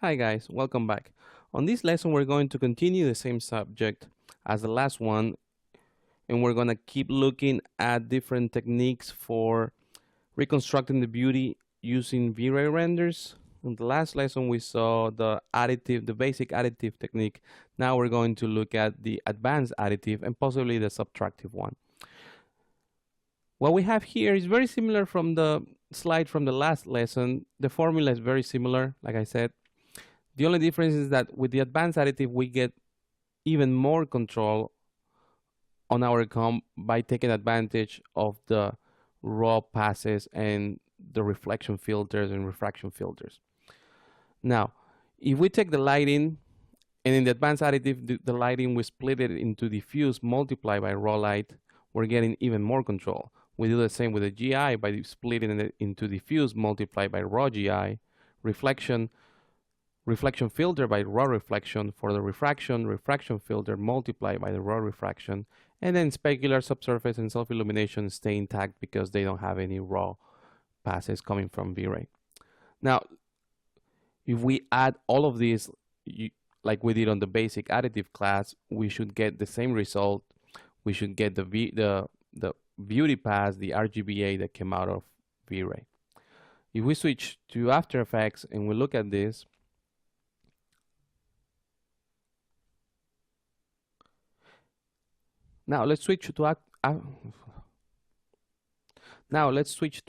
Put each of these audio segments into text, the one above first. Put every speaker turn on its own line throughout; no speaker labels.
Hi guys, welcome back. On this lesson, we're going to continue the same subject as the last one, and we're going to keep looking at different techniques for reconstructing the beauty using V-Ray renders. In the last lesson, we saw the basic additive technique. Now we're going to look at the advanced additive and possibly the subtractive one. What we have here is very similar from the slide from the last lesson. The formula is very similar, like I said. The only difference is that with the advanced additive, we get even more control on our comp by taking advantage of the raw passes and the reflection filters and refraction filters. Now, if we take the lighting and in the advanced additive, the lighting, we split it into diffuse multiplied by raw light, we're getting even more control. We do the same with the GI by splitting it into diffuse multiplied by raw GI, reflection filter by raw reflection for the refraction filter multiplied by the raw refraction, and then specular subsurface and self-illumination stay intact because they don't have any raw passes coming from V-Ray. Now, if we add all of these, like we did on the basic additive class, we should get the same result. We should get the beauty pass, the RGBA that came out of V-Ray. If we switch to After Effects and we look at this, now let's switch to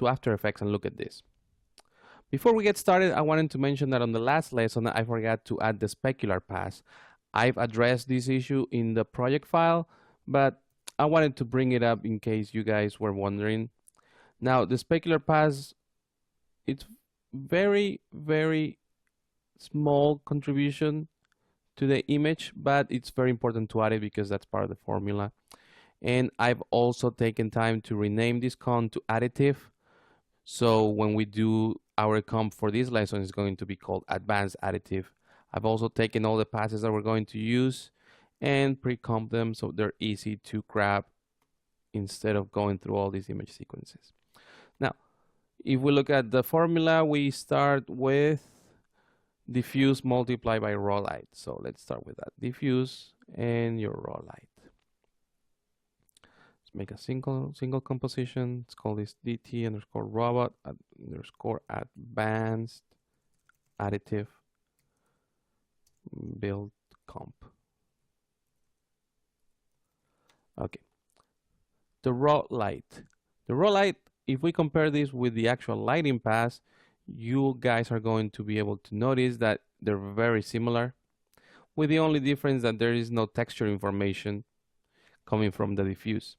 After Effects and look at this. Before we get started, I wanted to mention that on the last lesson, I forgot to add the specular pass. I've addressed this issue in the project file, but I wanted to bring it up in case you guys were wondering. Now, the specular pass, it's very, very small contribution to the image, but it's very important to add it because that's part of the formula. And I've also taken time to rename this comp to additive. So when we do our comp for this lesson, it's going to be called advanced additive. I've also taken all the passes that we're going to use and pre-comp them so they're easy to grab instead of going through all these image sequences. Now, if we look at the formula, we start with diffuse multiplied by raw light. So let's start with that. Diffuse and your raw light. Let's make a single composition. Let's call this DT underscore robot underscore advanced additive build comp. Okay. The raw light. The raw light, if we compare this with the actual lighting pass, you guys are going to be able to notice that they're very similar, with the only difference that there is no texture information coming from the diffuse.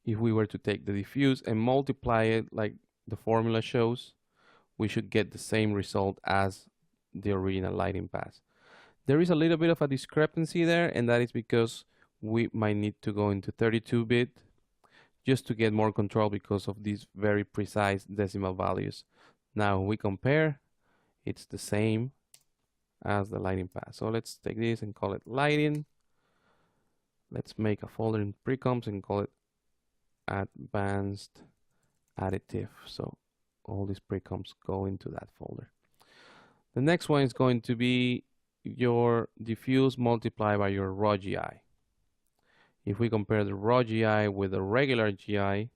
If we were to take the diffuse and multiply it like the formula shows, we should get the same result as the original lighting pass. There is a little bit of a discrepancy there, and that is because we might need to go into 32-bit just to get more control because of these very precise decimal values. Now we compare, it's the same as the lighting pass. So let's take this and call it lighting. Let's make a folder in pre-comps and call it advanced additive. So all these pre-comps go into that folder. The next one is going to be your diffuse multiplied by your raw GI. If we compare the raw GI with the regular GI,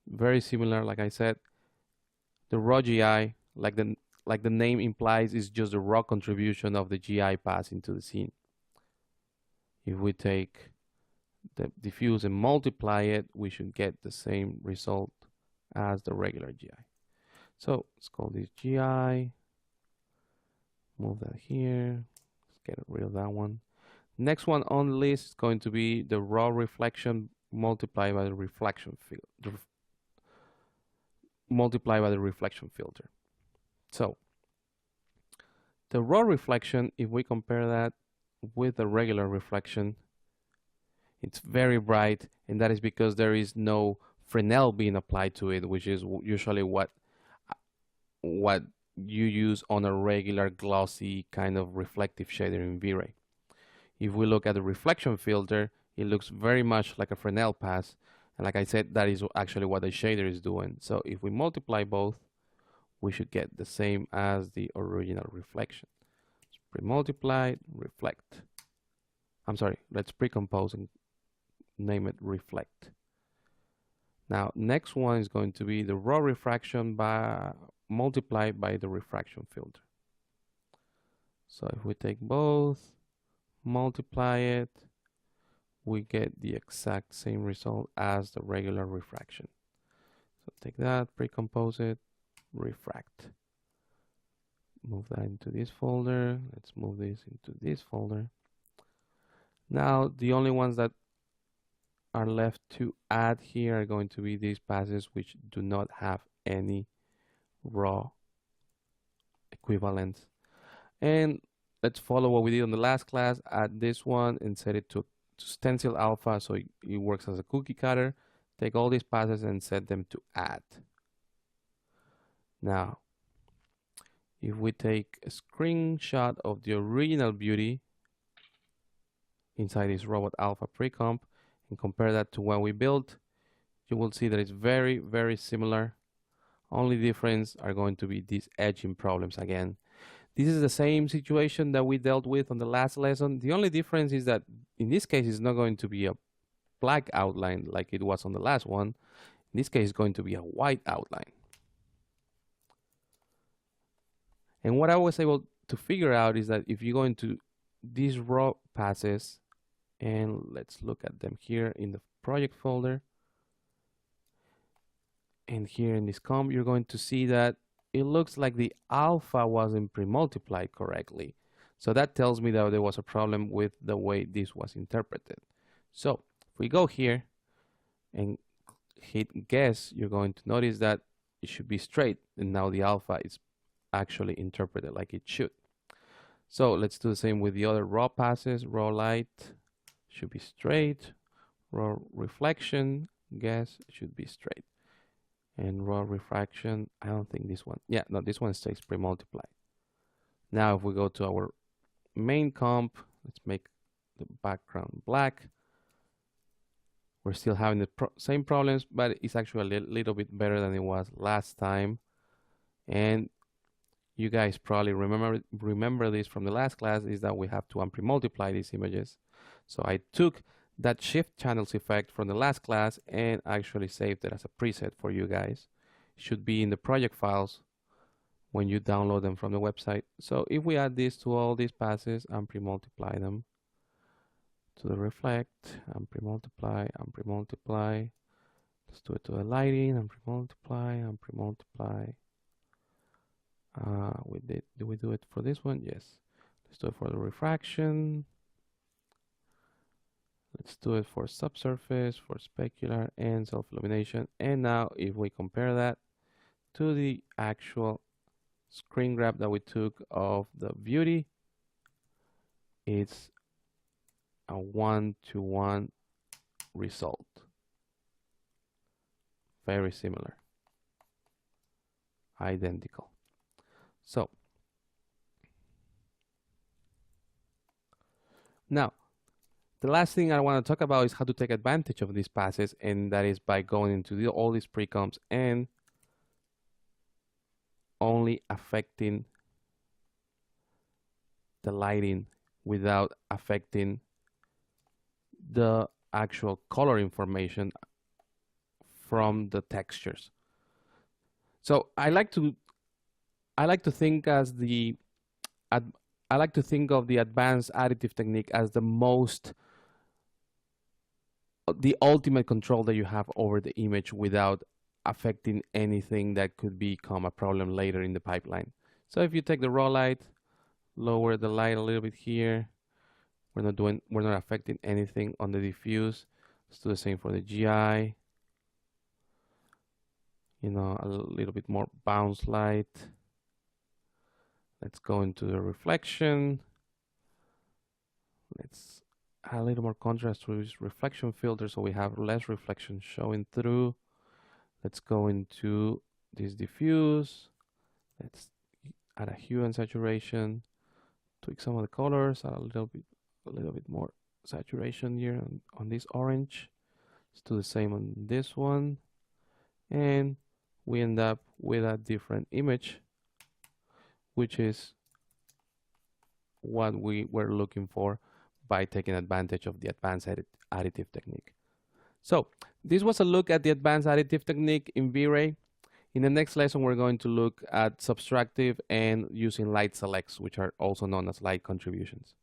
very similar, like I said. The raw GI, like the name implies, is just the raw contribution of the GI pass into the scene. If we take the diffuse and multiply it, we should get the same result as the regular GI. So let's call this GI, move that here, let's get rid of that one. Next one on the list is going to be the raw reflection multiplied by the reflection filter. So the raw reflection, if we compare that with the regular reflection, it's very bright, and that is because there is no Fresnel being applied to it, which is usually what you use on a regular glossy kind of reflective shader in V-Ray. If we look at the reflection filter, it looks very much like a Fresnel pass, And like I said, that is actually what the shader is doing. So if we multiply both, we should get the same as the original reflection. Pre-multiply, reflect. I'm sorry, let's pre-compose and name it reflect. Now, next one is going to be the raw refraction by multiplied by the refraction filter. So if we take both, multiply it, we get the exact same result as the regular refraction. So take that, pre-compose it, refract. Move that into this folder. Let's move this into this folder. Now, the only ones that are left to add here are going to be these passes which do not have any raw equivalents. And let's follow what we did on the last class. Add this one and set it to stencil alpha so it works as a cookie cutter. Take all these passes and set them to add. Now, if we take a screenshot of the original beauty inside this robot alpha pre-comp and compare that to what we built, you will see that it's very, very similar. Only difference are going to be these edging problems again. This is the same situation that we dealt with on the last lesson. The only difference is that in this case, it's not going to be a black outline like it was on the last one. In this case, it's going to be a white outline. And what I was able to figure out is that if you go into these raw passes, and let's look at them here in the project folder, and here in this comp, you're going to see that it looks like the alpha wasn't pre-multiplied correctly. So that tells me that there was a problem with the way this was interpreted. So if we go here and hit guess, you're going to notice that it should be straight, and now the alpha is actually interpreted like it should. So let's do the same with the other raw passes. Raw light should be straight. Raw reflection, guess, should be straight. And raw refraction, I don't think this one. Yeah, no, this one stays pre-multiplied. Now if we go to our main comp, let's make the background black. We're still having the same problems, but it's actually a little bit better than it was last time. And you guys probably remember this from the last class, is that we have to pre-multiply these images. So I took that shift channels effect from the last class and actually saved it as a preset for you guys. It should be in the project files when you download them from the website. So if we add this to all these passes and pre-multiply them to the reflect, and pre-multiply, and pre-multiply. Let's do it to the lighting, and pre-multiply, and pre-multiply. Do we do it for this one? Yes. Let's do it for the refraction. Let's do it for subsurface, for specular, and self-illumination. And now if we compare that to the actual screen grab that we took of the beauty, it's a 1-to-1 result. Very similar. Identical. So now the last thing I want to talk about is how to take advantage of these passes, and that is by going into all these pre-comps and only affecting the lighting without affecting the actual color information from the textures. So I like to think of the advanced additive technique as the ultimate control that you have over the image without affecting anything that could become a problem later in the pipeline. So if you take the raw light, lower the light a little bit here, we're not affecting anything on the diffuse. Let's do the same for the GI. You know, a little bit more bounce light. Let's go into the reflection. Let's add a little more contrast to this reflection filter so we have less reflection showing through. Let's go into this diffuse. Let's add a hue and saturation. Tweak some of the colors. Add a little bit more saturation here on this orange. Let's do the same on this one. And we end up with a different image, which is what we were looking for by taking advantage of the advanced additive technique. So this was a look at the advanced additive technique in V-Ray. In the next lesson, we're going to look at subtractive and using light selects, which are also known as light contributions.